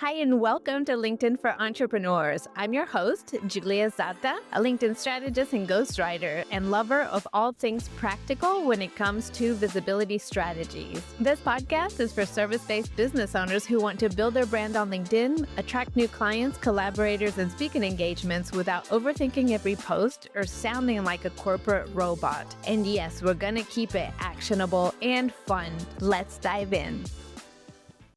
Hi, and welcome to LinkedIn for Entrepreneurs. I'm your host, Julia Zata, a LinkedIn strategist and ghostwriter, and lover of all things practical when it comes to visibility strategies. This podcast is for service-based business owners who want to build their brand on LinkedIn, attract new clients, collaborators, and speaking engagements without overthinking every post or sounding like a corporate robot. And yes, we're going to keep it actionable and fun. Let's dive in.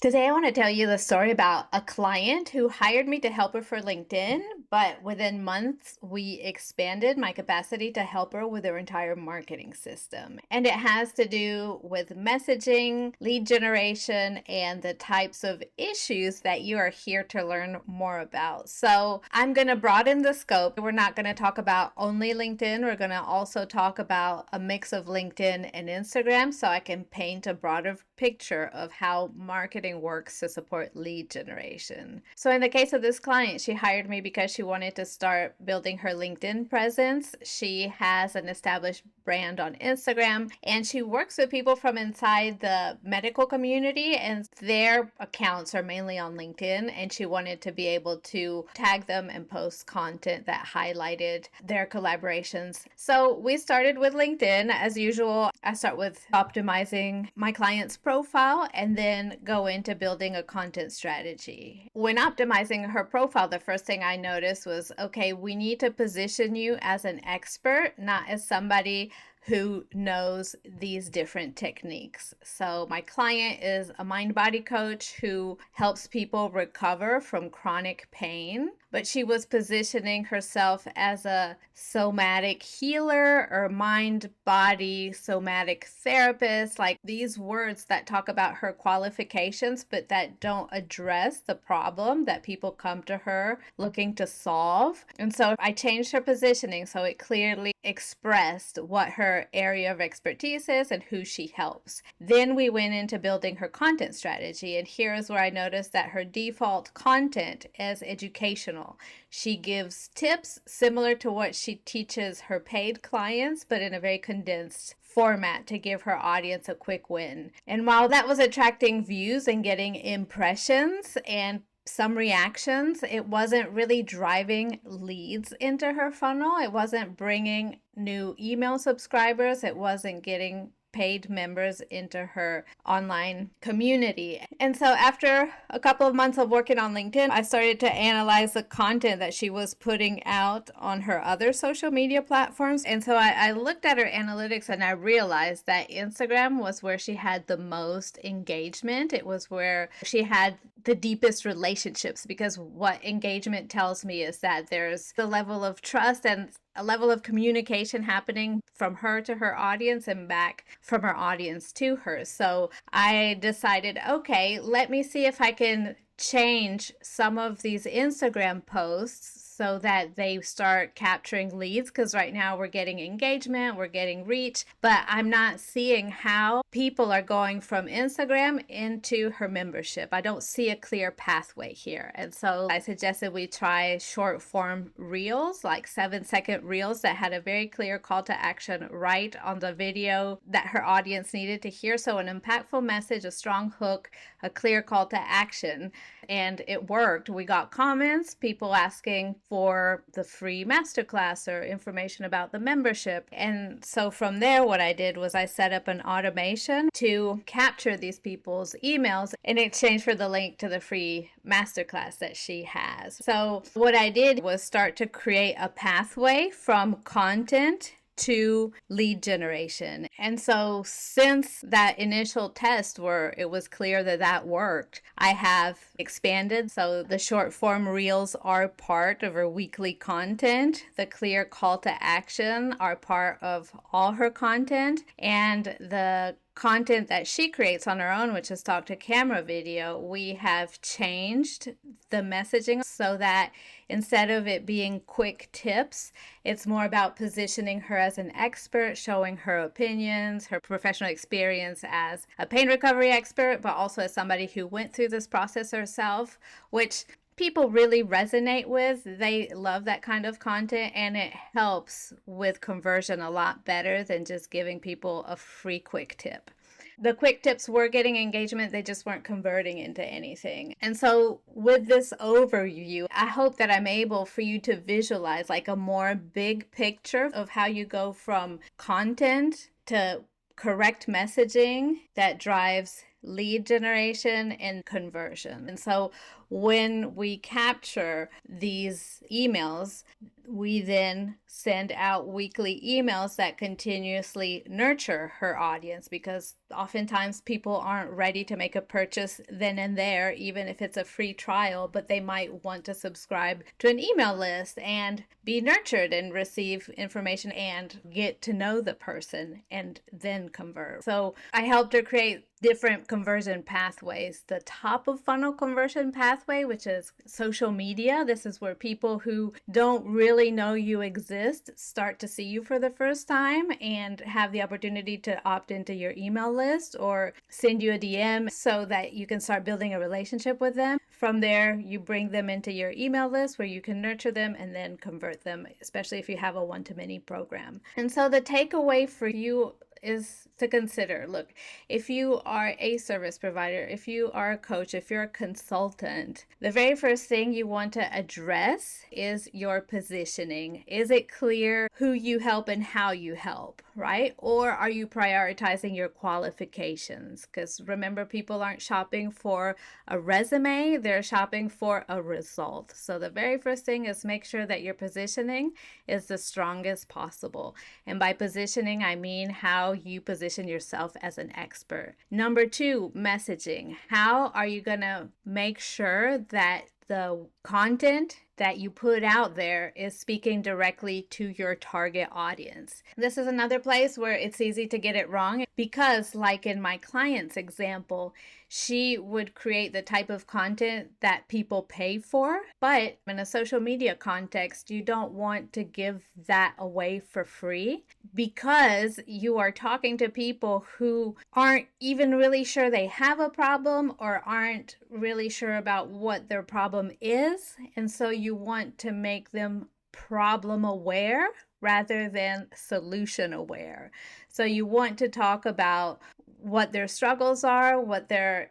Today, I want to tell you the story about a client who hired me to help her for LinkedIn, but within months, we expanded my capacity to help her with her entire marketing system. And it has to do with messaging, lead generation, and the types of issues that you are here to learn more about. So I'm going to broaden the scope. We're not going to talk about only LinkedIn. We're going to also talk about a mix of LinkedIn and Instagram so I can paint a broader picture of how marketing works to support lead generation. So in the case of this client, she hired me because she wanted to start building her LinkedIn presence. She has an established brand on Instagram, and she works with people from inside the medical community, and their accounts are mainly on LinkedIn, and she wanted to be able to tag them and post content that highlighted their collaborations. So we started with LinkedIn. As usual, I start with optimizing my client's profile and then go into building a content strategy. When optimizing her profile, the first thing I noticed was, okay, we need to position you as an expert, not as somebody who knows these different techniques. So my client is a mind-body coach who helps people recover from chronic pain, but she was positioning herself as a somatic healer or mind-body somatic therapist, like these words that talk about her qualifications, but that don't address the problem that people come to her looking to solve. And so I changed her positioning so it clearly expressed what her area of expertise is and who she helps. Then we went into building her content strategy, and here is where I noticed that her default content is educational. She gives tips similar to what she teaches her paid clients, but in a very condensed format to give her audience a quick win. And while that was attracting views and getting impressions and some reactions, it wasn't really driving leads into her funnel. It wasn't bringing new email subscribers. It wasn't getting paid members into her online community. And so after a couple of months of working on LinkedIn, I started to analyze the content that she was putting out on her other social media platforms. And so I looked at her analytics and I realized that Instagram was where she had the most engagement. It was where she had the deepest relationships, because what engagement tells me is that there's the level of trust and a level of communication happening from her to her audience and back from her audience to her. So I decided, okay, let me see if I can change some of these Instagram posts so that they start capturing leads, because right now we're getting engagement, we're getting reach, but I'm not seeing how people are going from Instagram into her membership. I don't see a clear pathway here. And so I suggested we try short form reels, like 7-second reels that had a very clear call to action right on the video that her audience needed to hear. So an impactful message, a strong hook, a clear call to action. And it worked. We got comments, people asking for the free masterclass or information about the membership. And so from there, what I did was I set up an automation to capture these people's emails in exchange for the link to the free masterclass that she has. So what I did was start to create a pathway from content to lead generation. And so since that initial test where it was clear that that worked, I have expanded. So the short form reels are part of her weekly content. The clear call to action are part of all her content. And the content that she creates on her own, which is talk to camera video, we have changed the messaging so that instead of it being quick tips, it's more about positioning her as an expert, showing her opinions, her professional experience as a pain recovery expert, but also as somebody who went through this process herself, which people really resonate with. They love that kind of content, and it helps with conversion a lot better than just giving people a free quick tip. the quick tips were getting engagement, they just weren't converting into anything. And so with this overview, I hope that I'm able for you to visualize like a more big picture of how you go from content to correct messaging that drives lead generation and conversion. And so when we capture these emails, we then send out weekly emails that continuously nurture her audience, because oftentimes people aren't ready to make a purchase then and there, even if it's a free trial, but they might want to subscribe to an email list and be nurtured and receive information and get to know the person and then convert. So I helped her create different conversion pathways. The top of funnel conversion pathway, which is social media. This is where people who don't really know you exist start to see you for the first time and have the opportunity to opt into your email list or send you a DM so that you can start building a relationship with them. From there, you bring them into your email list where you can nurture them and then convert them, especially if you have a one-to-many program. And so the takeaway for you is to consider, look, if you are a service provider, if you are a coach, if you're a consultant, the very first thing you want to address is your positioning. Is it clear who you help and how you help, right? Or are you prioritizing your qualifications? Because remember, people aren't shopping for a resume, they're shopping for a result. So the very first thing is make sure that your positioning is the strongest possible. And by positioning, I mean how you position yourself as an expert. Number two, messaging. How are you going to make sure that the content that you put out there is speaking directly to your target audience? This is another place where it's easy to get it wrong, because like in my client's example, she would create the type of content that people pay for, but in a social media context, you don't want to give that away for free, because you are talking to people who aren't even really sure they have a problem or aren't really sure about what their problem is. And so you want to make them problem aware rather than solution aware. So you want to talk about what their struggles are, what their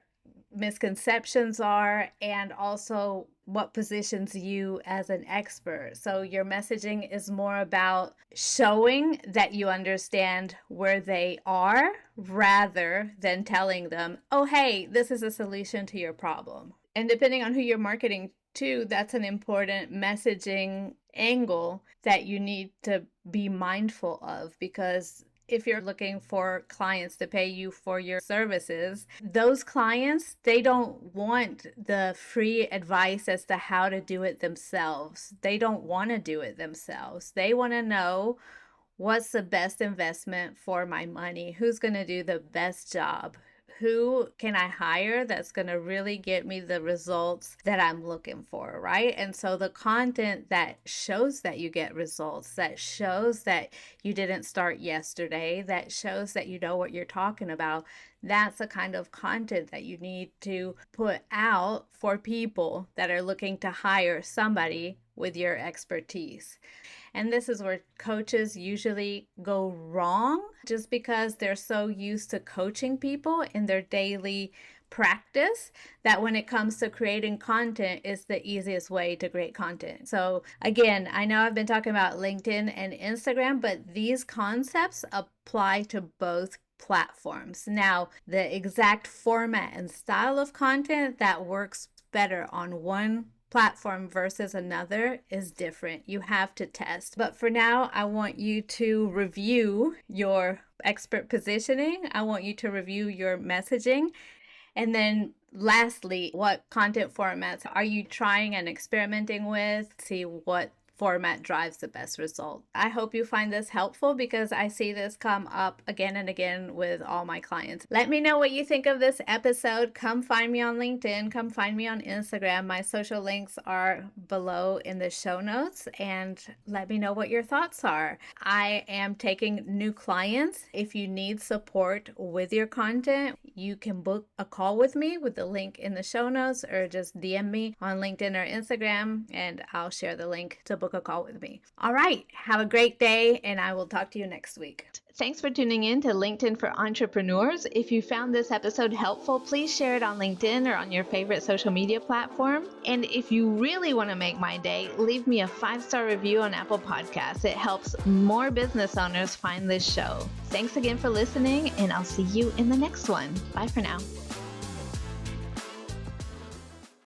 misconceptions are, and also what positions you as an expert. So your messaging is more about showing that you understand where they are rather than telling them, oh, hey, this is a solution to your problem. And depending on who you're marketing to, that's an important messaging angle that you need to be mindful of, because if you're looking for clients to pay you for your services, those clients, they don't want the free advice as to how to do it themselves. They don't want to do it themselves. They want to know what's the best investment for my money, who's going to do the best job, who can I hire that's going to really get me the results that I'm looking for, right? And so the content that shows that you get results, that shows that you didn't start yesterday, that shows that you know what you're talking about, that's the kind of content that you need to put out for people that are looking to hire somebody with your expertise. And this is where coaches usually go wrong, just because they're so used to coaching people in their daily practice that when it comes to creating content, it's the easiest way to create content. So again, I know I've been talking about LinkedIn and Instagram, but these concepts apply to both platforms. Now, the exact format and style of content that works better on one platform versus another is different. You have to test. But for now, I want you to review your expert positioning. I want you to review your messaging. And then lastly, what content formats are you trying and experimenting with? See what format drives the best result. I hope you find this helpful, because I see this come up again and again with all my clients. Let me know what you think of this episode. Come find me on LinkedIn. Come find me on Instagram. My social links are below in the show notes, and let me know what your thoughts are. I am taking new clients. If you need support with your content, you can book a call with me with the link in the show notes, or just DM me on LinkedIn or Instagram, and I'll share the link to book book a call with me. All right. Have a great day, and I will talk to you next week. Thanks for tuning in to LinkedIn for Entrepreneurs. If you found this episode helpful, please share it on LinkedIn or on your favorite social media platform. And if you really want to make my day, leave me a 5-star review on Apple Podcasts. It helps more business owners find this show. Thanks again for listening, and I'll see you in the next one. Bye for now.